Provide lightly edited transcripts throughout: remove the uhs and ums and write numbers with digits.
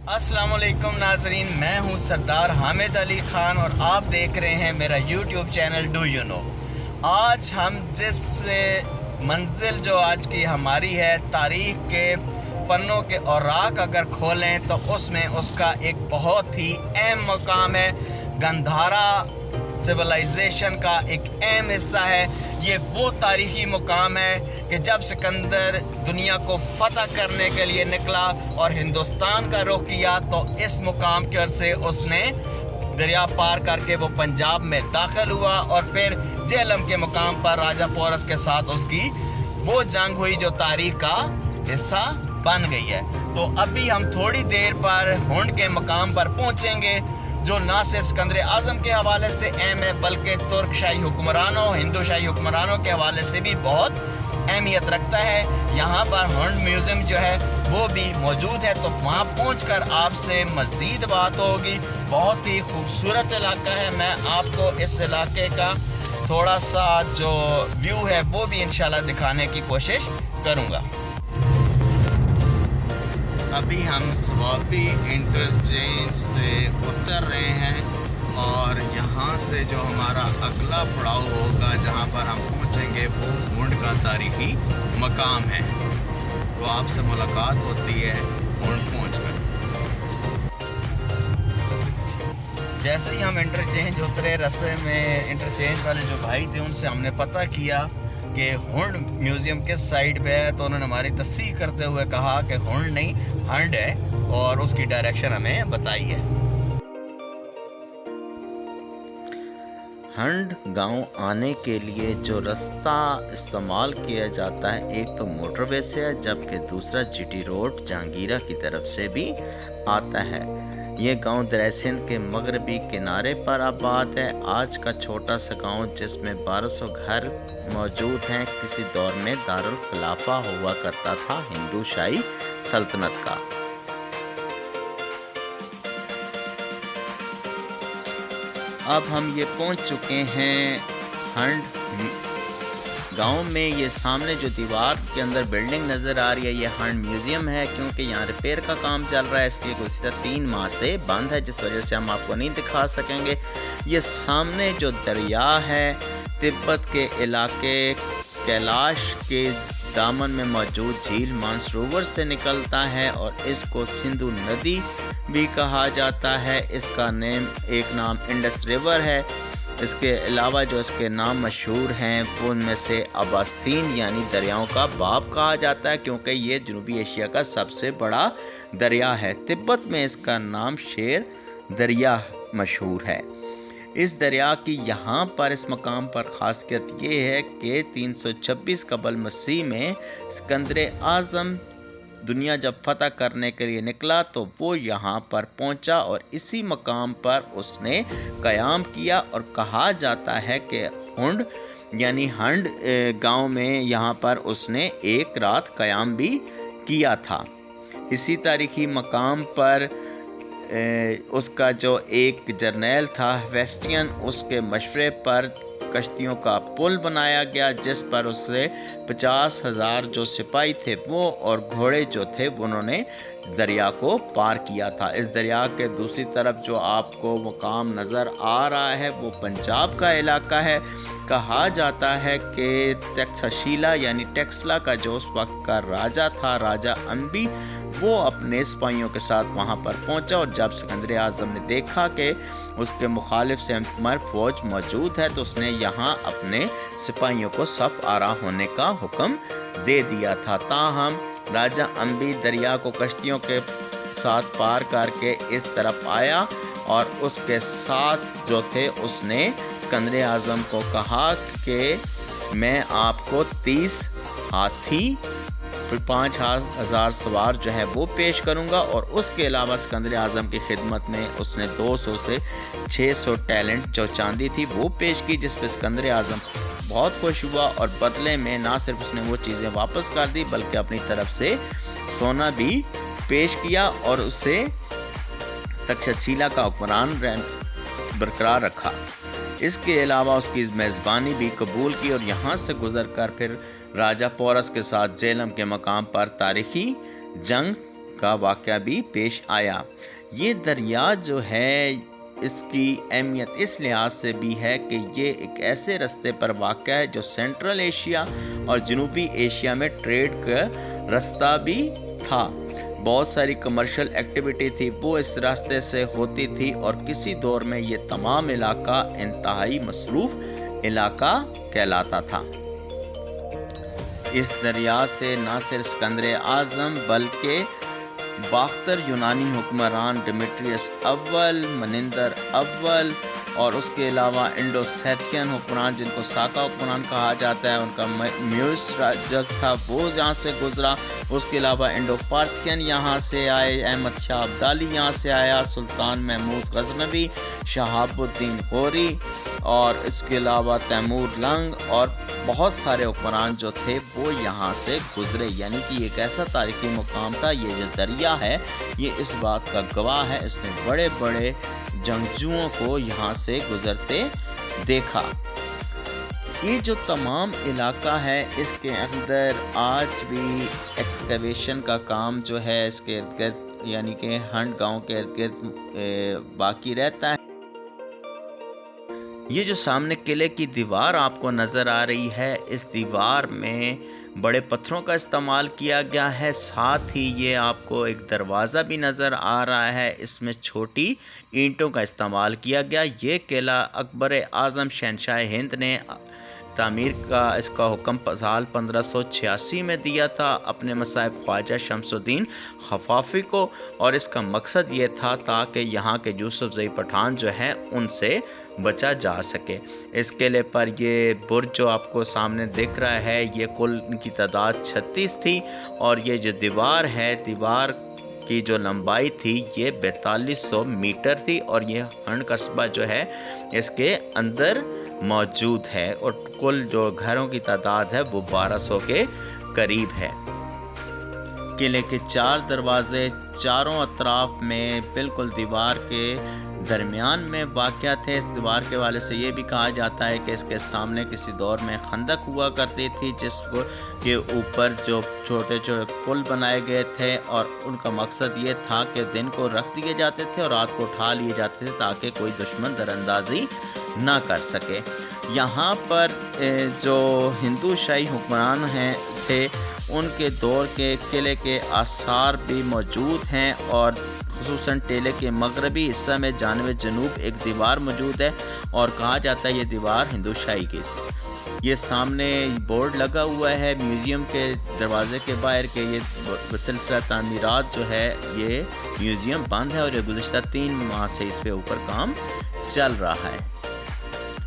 अस्सलाम वालेकुम नाजरीन, मैं हूं सरदार हामिद अली ख़ान और आप देख रहे हैं मेरा YouTube channel do you know. आज हम जिस मंजिल जो आज की हमारी है, तारीख़ के पन्नों के औराक अगर खोलें तो उसमें उसका एक बहुत ही अहम मकाम है। गंधारा सिविलाइजेशन का एक अहम हिस्सा है। ये वो तारीख़ी मुकाम है कि जब सिकंदर दुनिया को फ़तह करने के लिए निकला और हिंदुस्तान का रुख किया तो इस मुकाम पर से उसने दरिया पार करके वो पंजाब में दाखिल हुआ और फिर झेलम के मुकाम पर राजा पोरस के साथ उसकी वो जंग हुई जो तारीख़ का हिस्सा बन गई है। तो अभी हम थोड़ी देर पर हुंड के मुकाम पर पहुँचेंगे जो ना सिर्फ सिकंदर आज़म के हवाले से अहम है बल्कि तुर्क शाही हुक्मरानों, हिंदू शाही हुक्मरानों के हवाले से भी बहुत अहमियत रखता है। यहाँ पर हुंड म्यूज़ियम जो है वो भी मौजूद है, तो वहाँ पहुँचकर आपसे मज़ीद बात होगी। बहुत ही खूबसूरत इलाका है। मैं आपको इस इलाके का थोड़ा सा जो व्यू है वो भी इंशाल्लाह दिखाने की कोशिश करूँगा। अभी हम स्वाबी इंटरचेंज से उतर रहे हैं और यहाँ से जो हमारा अगला पड़ाव होगा जहाँ पर हम पहुँचेंगे वो हुंड का तारीख़ी मकाम है। तो आपसे मुलाकात होती है हुंड पहुँचकर। जैसे ही हम इंटरचेंज उतरे, रास्ते में इंटरचेंज वाले जो भाई थे उनसे हमने पता किया कि हुंड म्यूज़ियम किस साइड पे है, तो उन्होंने हमारी तस्दीक करते हुए कहा कि हुंड नहीं हंड है और उसकी डायरेक्शन हमें बताई है। हंड गांव आने के लिए जो रास्ता इस्तेमाल किया जाता है, एक तो मोटरवे से है जबकि दूसरा जीटी रोड जहांगीरा की तरफ से भी आता है। ये गांव दरिया सिंध के मगरबी किनारे पर आबाद है। आज का छोटा सा गांव जिसमें 1200 घर मौजूद हैं, किसी दौर में दारुल खिलाफा हुआ करता था हिंदू शाही सल्तनत का। अब हम ये पहुंच चुके हैं हंड गांव में। ये सामने जो दीवार के अंदर बिल्डिंग नज़र आ रही है ये हंड म्यूज़ियम है, क्योंकि यहाँ रिपेयर का काम चल रहा है, इसलिए गुज़िश्ता 3 माह से बंद है, जिस वजह से हम आपको नहीं दिखा सकेंगे। ये सामने जो दरिया है तिब्बत के इलाके कैलाश के दामन में मौजूद झील मानसरोवर से निकलता है और इसको सिंधु नदी भी कहा जाता है। इसका एक नाम इंडस रिवर है। इसके अलावा जो इसके नाम मशहूर हैं वो उनमें से अब्बासीन यानी दरियाओं का बाप कहा जाता है, क्योंकि ये जनूबी एशिया का सबसे बड़ा दरिया है। तिब्बत में इसका नाम शेर दरिया मशहूर है। इस दरिया की यहाँ पर इस मकाम पर ख़ासियत ये है कि 326 कबल मसीह में सिकंदर आज़म दुनिया जब फतह करने के लिए निकला तो वो यहाँ पर पहुँचा और इसी मकाम पर उसने क़याम किया और कहा जाता है कि हुंड यानी हंड गांव में यहाँ पर उसने एक रात क़याम भी किया था। इसी तारीख़ी मकाम पर उसका जो एक जर्नैल था वेस्टियन, उसके मशवरे पर कश्तियों का पुल बनाया गया जिस पर उससे 50,000 जो सिपाही थे वो और घोड़े जो थे उन्होंने दरिया को पार किया था। इस दरिया के दूसरी तरफ जो आपको मुकाम नज़र आ रहा है वो पंजाब का इलाका है। कहा जाता है कि तक्षशिला यानी टेक्सला का जो उस वक्त का राजा था, राजा अम्बी, वो अपने सिपाहियों के साथ वहाँ पर पहुँचा और जब सिकंदर आज़म ने देखा कि उसके मुखालिफ से मर फौज मौजूद है तो उसने यहाँ अपने सिपाहियों को सफ़ आरा होने का हुक्म दे दिया था। ताहम राजा अम्बी दरिया को कश्तियों के साथ पार करके इस तरफ आया और उसके साथ जो थे उसने सिकंदर आज़म को कहा कि मैं आपको 30 हाथी फिर 5,000 सवार जो है वो पेश करूंगा और उसके अलावा सिकंदर आज़म की खिदमत में उसने 200 से 600 टैलेंट जो चांदी थी वो पेश की, जिस पर सिकंदर आज़म बहुत खुश हुआ और बदले में ना सिर्फ उसने वो चीज़ें वापस कर दी बल्कि अपनी तरफ से सोना भी पेश किया और उसे तक्षशिला का हुक्मरान बरकरार रखा। इसके अलावा उसकी मेज़बानी भी कबूल की और यहाँ से गुजर कर फिर राजा पोरस के साथ झेलम के मकाम पर तारीखी जंग کا واقعہ بھی پیش آیا۔ یہ دریا جو ہے اس کی اہمیت اس لحاظ سے بھی ہے کہ یہ ایک ایسے رستے پر واقع ہے جو سینٹرل ایشیا اور جنوبی ایشیا میں ٹریڈ کا رستہ بھی تھا۔ بہت ساری کمرشل ایکٹیویٹی تھی وہ اس راستے سے ہوتی تھی اور کسی دور میں یہ تمام علاقہ انتہائی مصروف علاقہ کہلاتا تھا۔ اس دریا سے نہ صرف اسکندر اعظم بلکہ باختر یونانی حکمران ڈیمیٹریس اول، منندر اول اور اس کے علاوہ انڈو سیتھین حکمران جن کو ساکا حکمران کہا جاتا ہے، ان کا میوس جو تھا وہ یہاں سے گزرا۔ اس کے علاوہ انڈو پارتھین یہاں سے آئے، احمد شاہ ابدالی یہاں سے آیا، سلطان محمود غزنوی، شہاب الدین غوری اور اس کے علاوہ تیمور لنگ اور بہت سارے حکمران جو تھے وہ یہاں سے گزرے۔ یعنی کہ ایک ایسا تاریخی مقام تھا۔ یہ جو دریا ہے یہ اس بات کا گواہ ہے، اس نے بڑے بڑے جنگجوؤں کو یہاں سے گزرتے دیکھا۔ یہ جو تمام علاقہ ہے اس کے اندر آج بھی ایکسکیویشن کا کام جو ہے اس کے ارد گرد یعنی کہ ہنڈ گاؤں کے ارد گرد باقی رہتا ہے۔ یہ جو سامنے قلعے کی دیوار آپ کو نظر آ رہی ہے، اس دیوار میں بڑے پتھروں کا استعمال کیا گیا ہے، ساتھ ہی یہ آپ کو ایک دروازہ بھی نظر آ رہا ہے، اس میں چھوٹی اینٹوں کا استعمال کیا گیا۔ یہ قلعہ اکبر اعظم شہنشاہ ہند نے تعمیر کا اس کا حکم سال 1586 میں دیا تھا اپنے مصاحب خواجہ شمس الدین خفافی کو، اور اس کا مقصد یہ تھا تاکہ یہاں کے یوسف زئی پٹھان جو ہیں ان سے بچا جا سکے۔ اس قلعے پر یہ برج جو آپ کو سامنے دکھ رہا ہے یہ کل ان کی تعداد 36 تھی، اور یہ جو دیوار ہے دیوار کی جو لمبائی تھی یہ 4200 میٹر تھی، اور یہ ہنڈ قصبہ جو ہے اس کے اندر موجود ہے، اور کل جو گھروں کی تعداد ہے وہ 1200 کے قریب ہے۔ قلعے کے 4 دروازے چاروں اطراف میں بالکل دیوار کے درمیان میں واقع تھے۔ اس دیوار کے حوالے سے یہ بھی کہا جاتا ہے کہ اس کے سامنے کسی دور میں خندق ہوا کرتی تھی جس کے اوپر جو چھوٹے چھوٹے پل بنائے گئے تھے، اور ان کا مقصد یہ تھا کہ دن کو رکھ دیے جاتے تھے اور رات کو اٹھا لیے جاتے تھے تاکہ کوئی دشمن دراندازی نہ کر سکے۔ یہاں پر جو ہندو شاہی حکمران تھے ان کے دور کے قلعے کے آثار بھی موجود ہیں، اور خصوصاً ٹیلے کے مغربی حصہ میں جانب جنوب ایک دیوار موجود ہے، اور کہا جاتا ہے یہ دیوار ہندو شاہی کی تھی۔ یہ سامنے بورڈ لگا ہوا ہے میوزیم کے دروازے کے باہر کہ یہ سلسلہ تعمیرات جو ہے یہ میوزیم بند ہے، اور یہ گزشتہ 3 ماہ سے اس پہ اوپر کام چل رہا ہے۔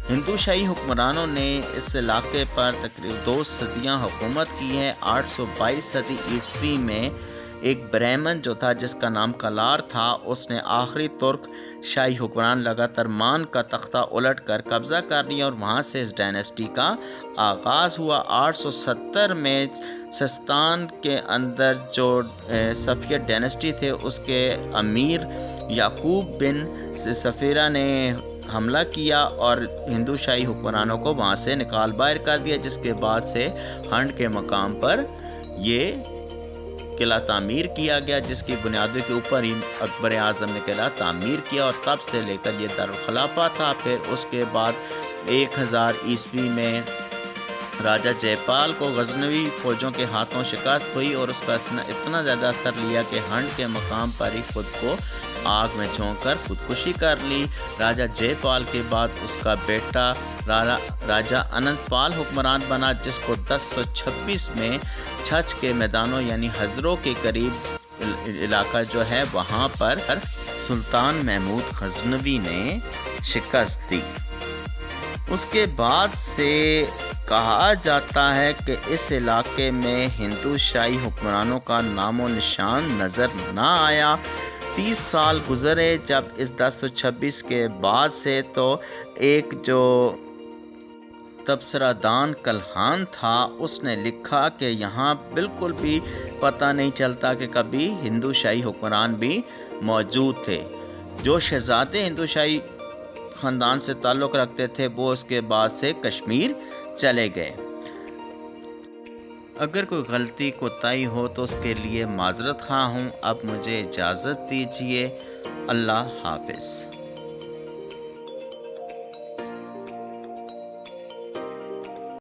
ہندو شاہی حکمرانوں نے اس علاقے پر تقریباً 2 صدیاں حکومت کی ہے۔ 822 صدی عیسوی میں ایک برہمن جو تھا جس کا نام کلار تھا، اس نے آخری ترک شاہی حکمران لگاتر مان کا تختہ الٹ کر قبضہ کر لیا، اور وہاں سے اس ڈائنیسٹی کا آغاز ہوا۔ 870 میں سستان کے اندر جو صفویہ ڈائنیسٹی تھے اس کے امیر یعقوب بن صفیرہ نے حملہ کیا اور ہندو شاہی حکمرانوں کو وہاں سے نکال باہر کر دیا، جس کے بعد سے ہنڈ کے مقام پر یہ قلعہ تعمیر کیا گیا، جس کی بنیادوں کے اوپر ہی اکبر اعظم نے قلعہ تعمیر کیا، اور تب سے لے کر یہ دارالخلافہ تھا۔ پھر اس کے بعد 1000 عیسوی میں راجہ جے پال کو غزنوی فوجوں کے ہاتھوں شکست ہوئی، اور اس کا اتنا زیادہ اثر لیا کہ ہنڈ کے مقام پر ہی خود کو آگ میں جھونک کر خودکشی کر لی۔ راجہ جے پال کے بعد اس کا بیٹا راجہ اننت پال حکمران بنا، جس کو 1026 میں چھچ کے میدانوں یعنی ہزروں کے قریب علاقہ جو ہے وہاں پر سلطان محمود غزنوی نے شکست دی۔ اس کے بعد سے کہا جاتا ہے کہ اس علاقے میں ہندو شاہی حکمرانوں کا نام و نشان نظر نہ آیا۔ 30 سال گزرے جب اس 1026 کے بعد سے تو ایک جو تبصرہ دان کلہان تھا اس نے لکھا کہ یہاں بالکل بھی پتہ نہیں چلتا کہ کبھی ہندو شاہی حکمران بھی موجود تھے۔ جو شہزادے ہندو شاہی خاندان سے تعلق رکھتے تھے وہ اس کے بعد سے کشمیر چلے گئے۔ اگر کوئی غلطی کوتاہی ہو تو اس کے لیے معذرت خواہ ہوں. اب مجھے اجازت دیجیے. اللہ حافظ.